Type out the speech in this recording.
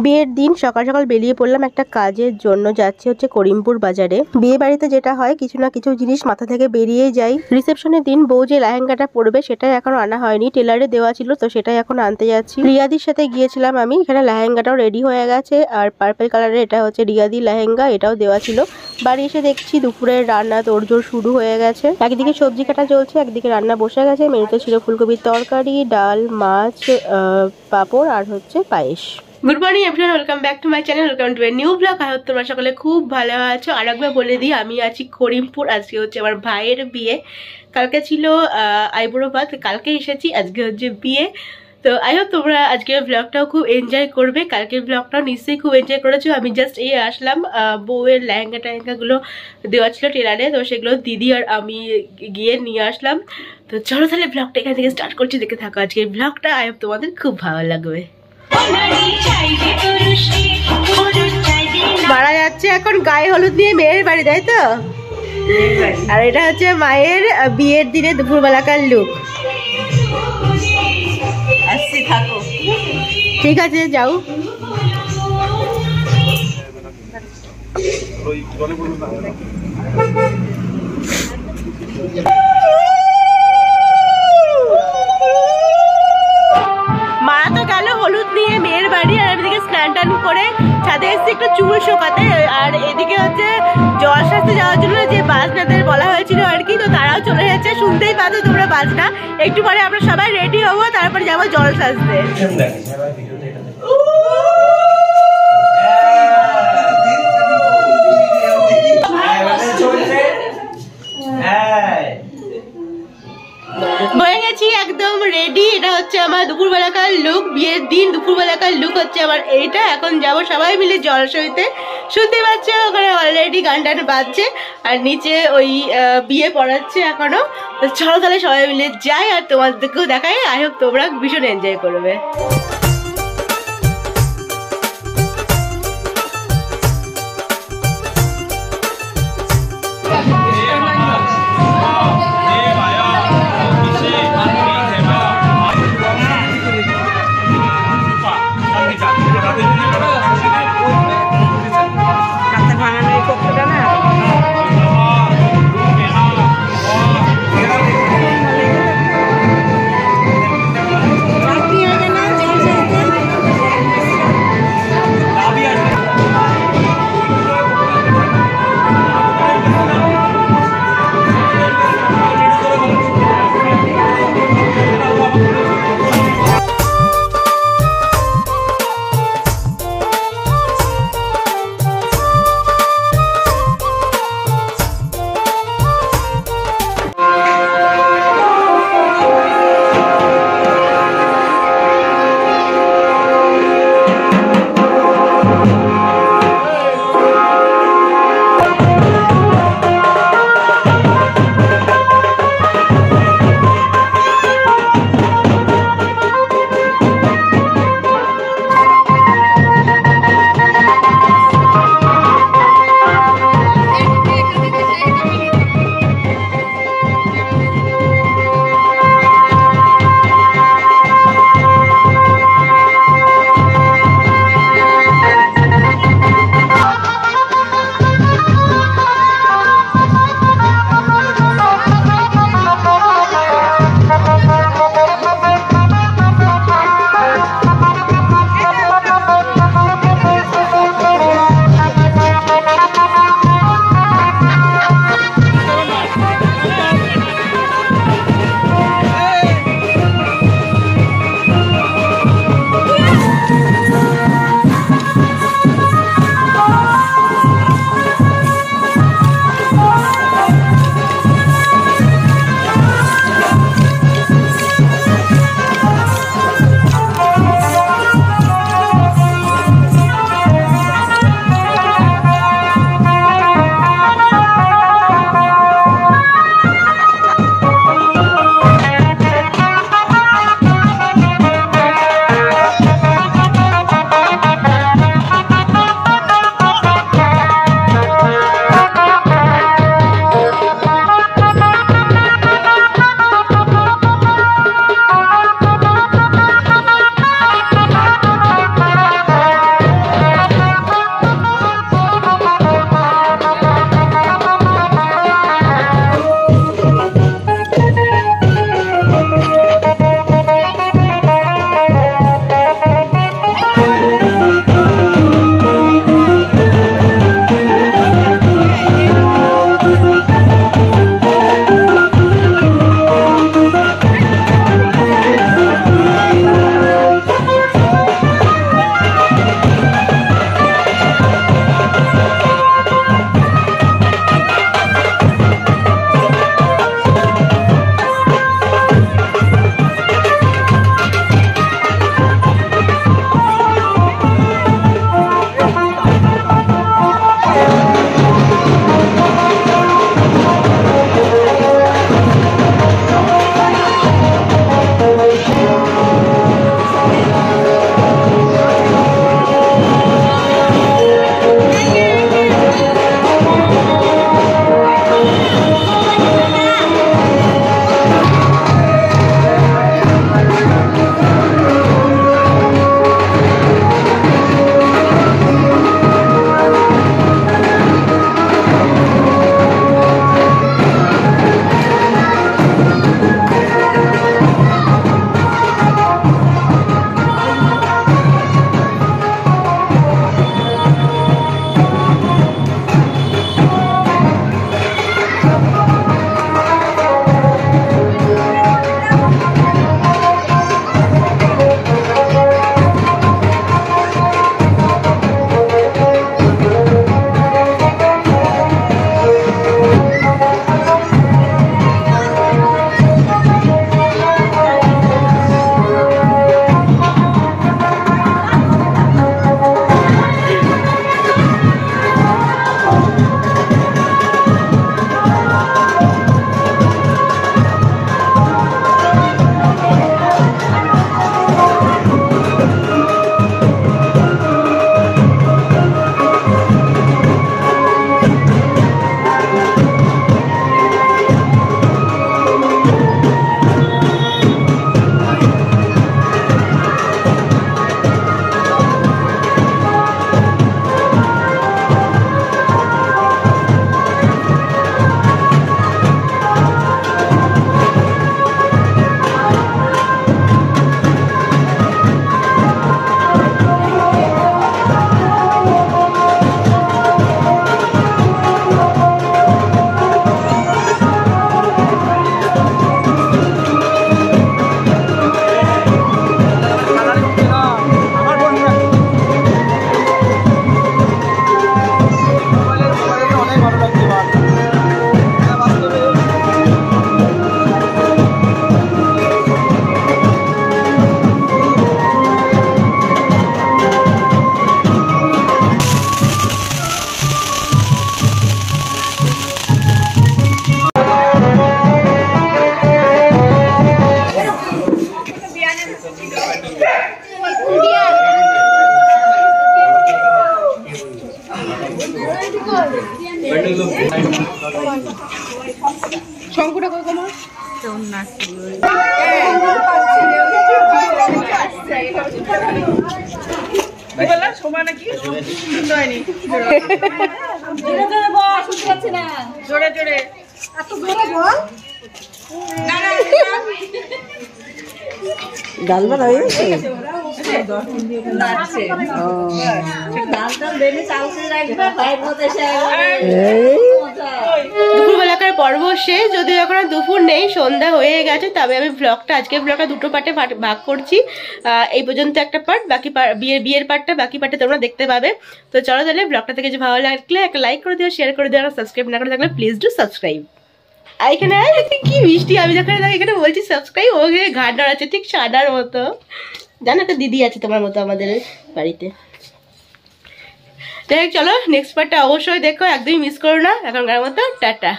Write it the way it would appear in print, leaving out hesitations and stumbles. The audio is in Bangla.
বিয়ের দিন সকাল সকাল বেরিয়ে পড়লাম একটা কাজের জন্য, যাচ্ছি হচ্ছে করিমপুর বাজারে। বিয়ে বাড়িতে যেটা হয় কিছু না কিছু জিনিস মাথা থেকে বেরিয়ে যায়। রিসেপশনের দিন বউ যে লেহেঙ্গাটা পরবে সেটাই এখনো আনা হয়নি, টেলারে দেওয়া ছিল তো সেটাই এখন আনতে যাচ্ছি। রিয়াদির সাথে গিয়েছিলাম আমি, এখানে লেহেঙ্গাটাও রেডি হয়ে গেছে আর পার্পল কালারের এটা হচ্ছে রিয়াদির লেহেঙ্গা, এটাও দেওয়া ছিল। বাড়ি এসে দেখছি দুপুরের রান্না তোড়জোড় শুরু হয়ে গেছে। একদিকে সবজি কাটা চলছে, একদিকে রান্না বসে গেছে। মেনুতে ছিল ফুলকপির তরকারি, ডাল, মাছ, পাঁপড় আর হচ্ছে পায়েস। Good morning everyone, welcome back to my channel, welcome to a new blog. আর তোমরা সকলে খুব ভালো আছো। আর একবার বলে দিই আমি আছি করিমপুর, আজকে হচ্ছে আমার ভাইয়ের বিয়ে। কালকে ছিল আইবুড়ো ভাত, কালকে এসেছি, আজকে হচ্ছে বিয়ে। তো আই হোপ তোমরা আজকের ব্লগটাও খুব এনজয় করবে। কালকের ব্লগটাও নিশ্চয়ই খুব এনজয় করেছো। আমি জাস্ট এই আসলাম, বউয়ের লেহেঙ্গা টেহেঙ্গাগুলো দেওয়া ছিল টেলারে, তো সেগুলো দিদি আর আমি গিয়ে নিয়ে আসলাম। তো চলো তাহলে ব্লগটা এখান থেকে স্টার্ট করছি, দেখে থাকো আজকের ব্লগটা। আই হোপ তোমাদের খুব ভালো লাগবে। মারা যাচ্ছে এখন গায়ে হলুদ নিয়ে মেয়ের বাড়ি, তাই তো? আর এটা হচ্ছে মায়ের বিয়ের দিনে দুপুরবেলাকার লুক। আসছি, থাকো, ঠিক আছে, যাও। মারা তো গেল হলুদ নিয়ে মেয়ের বাড়ি, আর এদিকে স্নান টান করে ছাদে এসেছি একটু চুল শোকাতে। আর এদিকে হচ্ছে জল সাজতে যাওয়ার জন্য যে বাজনাদের বলা হয়েছিল আর কি, তো তারাও চলে যাচ্ছে। শুনতেই পাচ্ছ তোমরা বাজনা। একটু পরে আমরা সবাই রেডি হবো, তারপরে যাবো জল সাজতে। হয়ে গেছি একদম রেডি। এটা হচ্ছে আমার দুপুরবেলাকার লুক, বিয়ের দিন দুপুরবেলাকার লুক হচ্ছে আমার এইটা। এখন যাবো সবাই মিলে জল সইতে। শুনতে পাচ্ছ ওখানে অলরেডি গান টান বাজছে, আর নিচে ওই বিয়ে পড়াচ্ছে এখনো। তো চলো তাহলে সবাই মিলে যাই, আর তোমাদেরকেও দেখাই। আই হোপ তোমরা ভীষণ এনজয় করবে। শঙ্কুটা কত তোমার? জোরে জোরে ডাল বানা হয়ে গেছে। দুপুরবেলাকার পর্ব শেষ, যদিও এখন আর দুপুর নেই, সন্ধ্যা হয়ে গেছে। তবে আমি আজকের ব্লগটা দুটো পার্টে ভাগ করছি। এই পর্যন্ত একটা পার্ট, বাকি বিয়ের পার্টটা, বাকি পার্টে তোমরা দেখতে পাবে। তো চলো তাহলে ব্লগটা থেকে যে ভালো লাগলে একটা লাইক করে দিও, শেয়ার করে দিও, আর সাবস্ক্রাইব না করে থাকলে প্লিজ ডু সাবস্ক্রাইব। আর এখানে কি মিষ্টি, আমি যখন এখানে বলছি সাবস্ক্রাইব, ওকে ঘাট নাড়াচ্ছে ঠিক সাদার মতো। জানো একটা দিদি আছে তোমার মতো আমাদের বাড়িতে। যাই হোক চলো নেক্সট পার্টটা অবশ্যই দেখো, একদমই মিস করো না। এখনকার মতো টাটা।